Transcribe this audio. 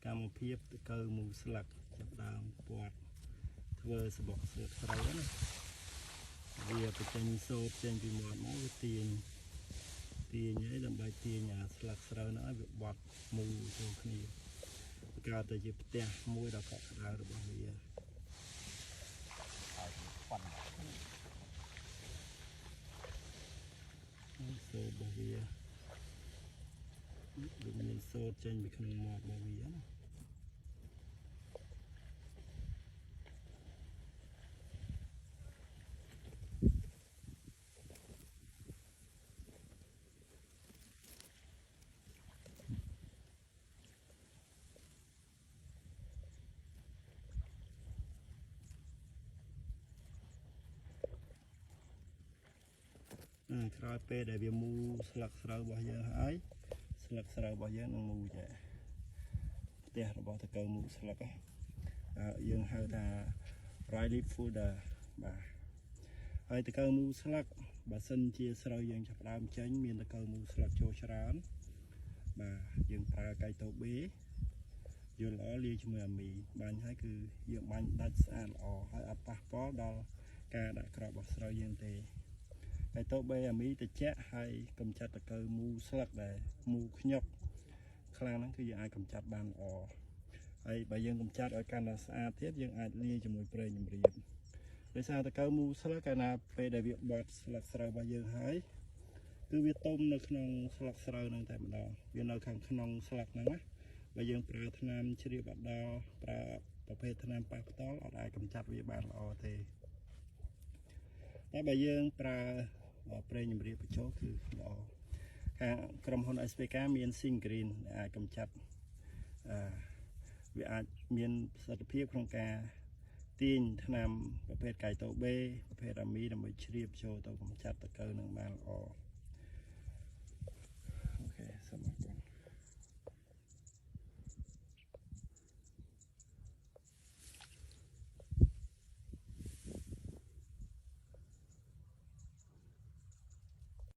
កម្មភាពតកើមូស្លឹកចាប់ដើមពាត់ធ្វើសបកស្លឹកស្រូវណាវាបញ្ចេញសូត្រចេញពីមាត់មកវាទាញឲ្យដើម្បីទាញអាស្លឹកស្រូវនោះឲ្យវាបត់មូចូលគ្នាកើតទៅជាផ្ទះមួយដ៏កក់ក្ដៅរបស់វាហើយប៉ុណ្ណឹងសូត្ររបស់វាវាមានសូត្រចេញពីក្នុងមាត់របស់វាណាក្រោយពេលដែលវាមូស្លឹកស្រូវរបស់យើងហើយស្លឹកស្រូវរបស់យើងនឹងមូចាផ្ទះរបស់តកើមូស្លឹកយើងហៅថា Riley Folder បាទហើយតកើមូស្លឹកបើសិនជាស្រូវយើងចាប់ផ្ដើមចេញមានតកើមូស្លឹកចូលច្រើនបាទយើងប្រើកៃតូបេយល់ល្អលាយជាមួយអាមីបាញ់ហើយគឺយើងបាញ់ដាច់ស្អាតល្អហើយអត់ប៉ះពាល់ដល់ការដាក់គ្រាប់របស់ស្រូវយើងទេកៃតូបេអាមីត្រជាក់ហើយកម្ចាត់តកើមូស្លឹកដែលមូខ្ញុកខ្លាំងហ្នឹងគឺយើងអាចកម្ចាត់បានល្អហើយបើយើងកម្ចាត់ឲ្យកាន់តែស្អាតទៀតយើងអាចលាយជាមួយប្រេងជំរាបដោយសារតកើមូស្លឹកកាលណាពេលដែលវាបត់ស្លឹកស្រូវរបស់យើងហើយគឺវាទុំនៅក្នុងស្លឹកស្រូវហ្នឹងតែម្ដងវានៅខាងក្នុងស្លឹកហ្នឹងណាបើយើងប្រើថ្នាំជ្រាបអត់ដល់ប្រើប្រភេទថ្នាំប៉ះផ្ទាល់អត់អាចកម្ចាត់វាបានល្អទេតែបើយើងប្រើប្រេងជំរាបបញ្ចូលគឺល្អខាងក្រុមហ៊ុន SPK មាន Syngreen ដែលអាចកម្ចាត់វាអាចមានប្រសិទ្ធភាពក្នុងការទាញថ្នាំប្រភេទកៃតូបេប្រភេទអាមីដើម្បីជ្រាបចូលទៅកម្ចាត់តកើនឹងបានល្អ